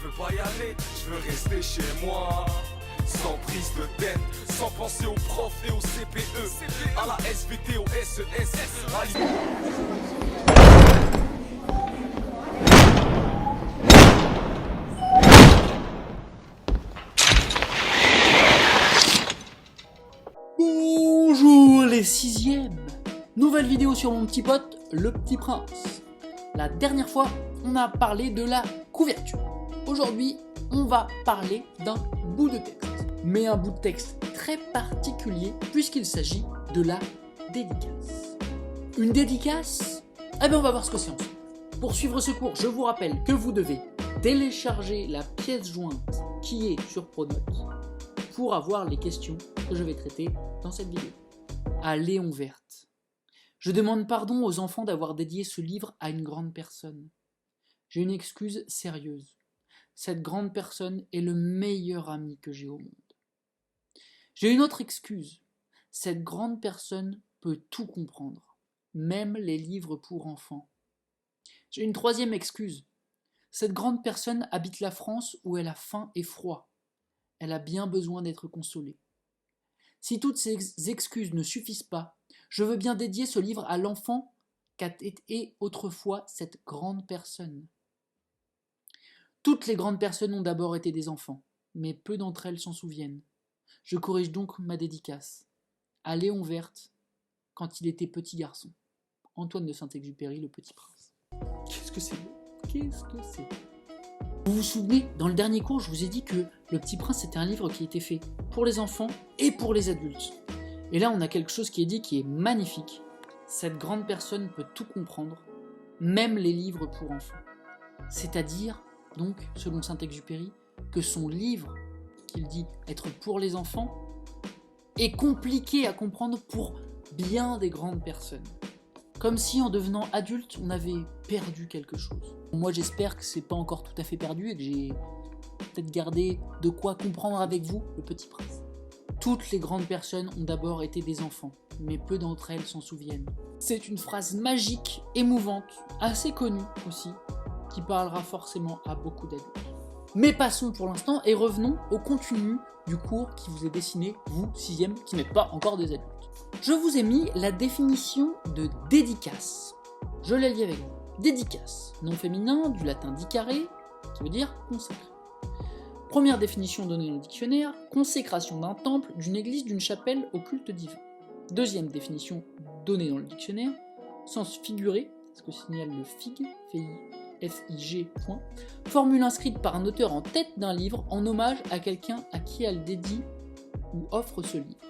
veux pas y aller, je veux rester chez moi. Sans prise de tête, sans penser aux profs et aux CPE, à la SVT, au SES, Bonjour les sixièmes. Nouvelle vidéo sur mon petit pote, le petit prince. La dernière fois, on a parlé de la couverture. Aujourd'hui, on va parler d'un bout de texte. Mais un bout de texte très particulier puisqu'il s'agit de la dédicace. Une dédicace? Eh bien on va voir ce que c'est ensemble. Pour suivre ce cours, je vous rappelle que vous devez télécharger la pièce jointe qui est sur Pronote pour avoir les questions que je vais traiter dans cette vidéo. À Léon Verte. Je demande pardon aux enfants d'avoir dédié ce livre à une grande personne. J'ai une excuse sérieuse. Cette grande personne est le meilleur ami que j'ai au monde. J'ai une autre excuse. Cette grande personne peut tout comprendre, même les livres pour enfants. J'ai une troisième excuse. Cette grande personne habite la France où elle a faim et froid. Elle a bien besoin d'être consolée. Si toutes ces excuses ne suffisent pas, je veux bien dédier ce livre à l'enfant qu'a été autrefois cette grande personne. Toutes les grandes personnes ont d'abord été des enfants, mais peu d'entre elles s'en souviennent. Je corrige donc ma dédicace. À Léon Verte, quand il était petit garçon. Antoine de Saint-Exupéry, le petit prince. Qu'est-ce que c'est beau? Qu'est-ce que c'est? Vous vous souvenez, dans le dernier cours, je vous ai dit que Le Petit Prince, c'était un livre qui était fait pour les enfants et pour les adultes. Et là, on a quelque chose qui est dit qui est magnifique. Cette grande personne peut tout comprendre, même les livres pour enfants. C'est-à-dire, donc, selon Saint-Exupéry, que son livre, qu'il dit être pour les enfants, est compliqué à comprendre pour bien des grandes personnes. Comme si en devenant adulte, on avait perdu quelque chose. Moi j'espère que c'est pas encore tout à fait perdu et que j'ai peut-être gardé de quoi comprendre avec vous Le Petit Prince. Toutes les grandes personnes ont d'abord été des enfants, mais peu d'entre elles s'en souviennent. C'est une phrase magique, émouvante, assez connue aussi, qui parlera forcément à beaucoup d'adultes. Mais passons pour l'instant et revenons au contenu du cours qui vous est destiné, vous, 6e, qui n'êtes pas encore des adultes. Je vous ai mis la définition de dédicace. Je la lis avec vous. Dédicace, nom féminin du latin dicare, qui veut dire consacrer. Première définition donnée dans le dictionnaire, consécration d'un temple, d'une église, d'une chapelle au culte divin. Deuxième définition donnée dans le dictionnaire, sens figuré, ce que signale le FIG, F-I-G, formule inscrite par un auteur en tête d'un livre en hommage à quelqu'un à qui elle dédie ou offre ce livre.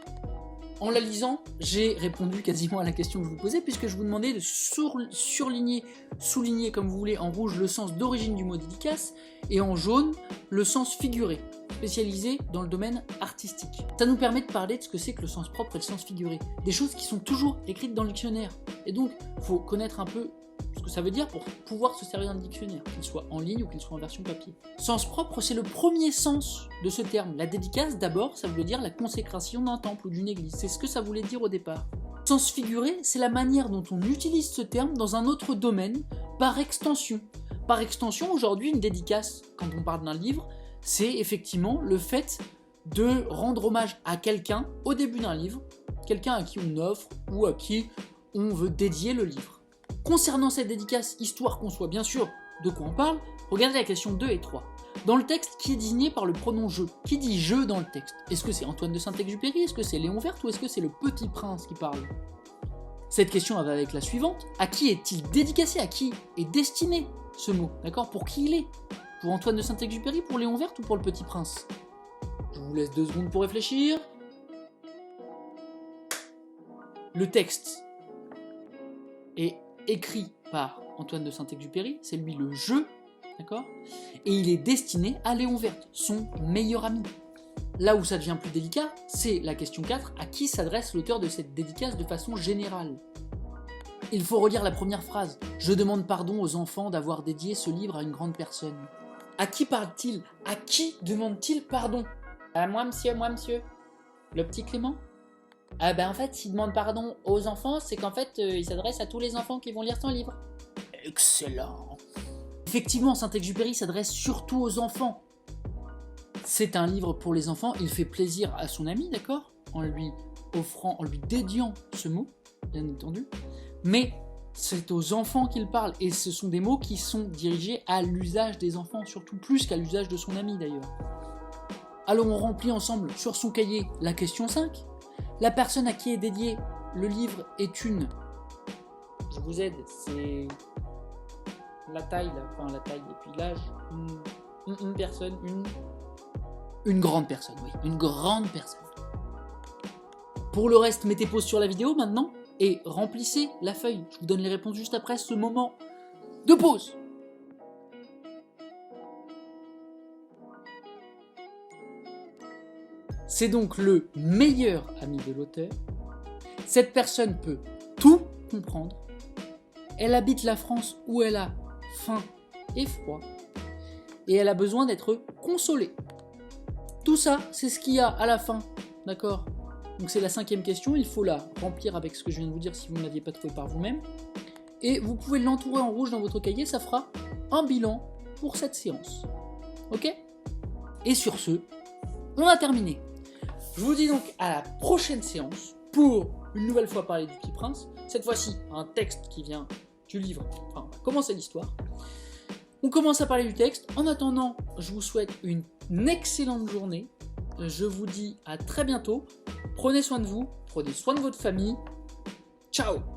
En la lisant, j'ai répondu quasiment à la question que je vous posais, puisque je vous demandais de surligner, souligner comme vous voulez, en rouge le sens d'origine du mot dédicace, et en jaune le sens figuré, spécialisé dans le domaine artistique. Ça nous permet de parler de ce que c'est que le sens propre et le sens figuré, des choses qui sont toujours écrites dans le dictionnaire. Et donc, il faut connaître un peu ce que ça veut dire pour pouvoir se servir d'un dictionnaire, qu'il soit en ligne ou qu'il soit en version papier. Sens propre, c'est le premier sens de ce terme. La dédicace, d'abord, ça voulait dire la consécration d'un temple ou d'une église. C'est ce que ça voulait dire au départ. Sens figuré, c'est la manière dont on utilise ce terme dans un autre domaine, par extension. Par extension, aujourd'hui, une dédicace, quand on parle d'un livre, c'est effectivement le fait de rendre hommage à quelqu'un au début d'un livre, quelqu'un à qui on offre ou à qui on veut dédier le livre. Concernant cette dédicace, histoire qu'on soit bien sûr de quoi on parle, regardez la question 2 et 3. Dans le texte, qui est désigné par le pronom « je » ? Qui dit « je » dans le texte ? Est-ce que c'est Antoine de Saint-Exupéry ? Est-ce que c'est Léon Verte ? Ou est-ce que c'est le Petit Prince qui parle ? Cette question va avec la suivante. À qui est-il dédicacé ? À qui est destiné ce mot ? D'accord ? Pour qui il est ? Pour Antoine de Saint-Exupéry ? Pour Léon Verte ? Ou pour le Petit Prince ? Je vous laisse 2 secondes pour réfléchir. Le texte est écrit par Antoine de Saint-Exupéry, c'est lui le « je », d'accord ? Et il est destiné à Léon Verte, son meilleur ami. Là où ça devient plus délicat, c'est la question 4, à qui s'adresse l'auteur de cette dédicace de façon générale ? Il faut relire la première phrase. « Je demande pardon aux enfants d'avoir dédié ce livre à une grande personne. » À qui parle-t-il ? À qui demande-t-il pardon ? À moi, monsieur, le petit Clément ? En fait, s'il demande pardon aux enfants, c'est qu'en fait, il s'adresse à tous les enfants qui vont lire son livre. Excellent. Effectivement, Saint-Exupéry s'adresse surtout aux enfants. C'est un livre pour les enfants, il fait plaisir à son ami, d'accord ? En lui dédiant ce mot, bien entendu. Mais c'est aux enfants qu'il parle, et ce sont des mots qui sont dirigés à l'usage des enfants, surtout plus qu'à l'usage de son ami d'ailleurs. Alors on remplit ensemble sur son cahier la question 5. La personne à qui est dédié le livre est une... Je vous aide, c'est la taille, la taille et puis l'âge. Une personne, une grande personne, oui, une grande personne. Pour le reste, mettez pause sur la vidéo maintenant et remplissez la feuille. Je vous donne les réponses juste après ce moment de pause. C'est donc le meilleur ami de l'auteur. Cette personne peut tout comprendre. Elle habite la France où elle a faim et froid. Et elle a besoin d'être consolée. Tout ça, c'est ce qu'il y a à la fin. D'accord ? Donc c'est la 5e question. Il faut la remplir avec ce que je viens de vous dire si vous ne l'aviez pas trouvé par vous-même. Et vous pouvez l'entourer en rouge dans votre cahier. Ça fera un bilan pour cette séance. Ok ? Et sur ce, on a terminé. Je vous dis donc à la prochaine séance pour une nouvelle fois parler du Petit Prince. Cette fois-ci, un texte qui vient du livre. Enfin, on va commencer l'histoire. On commence à parler du texte. En attendant, je vous souhaite une excellente journée. Je vous dis à très bientôt. Prenez soin de vous, prenez soin de votre famille. Ciao!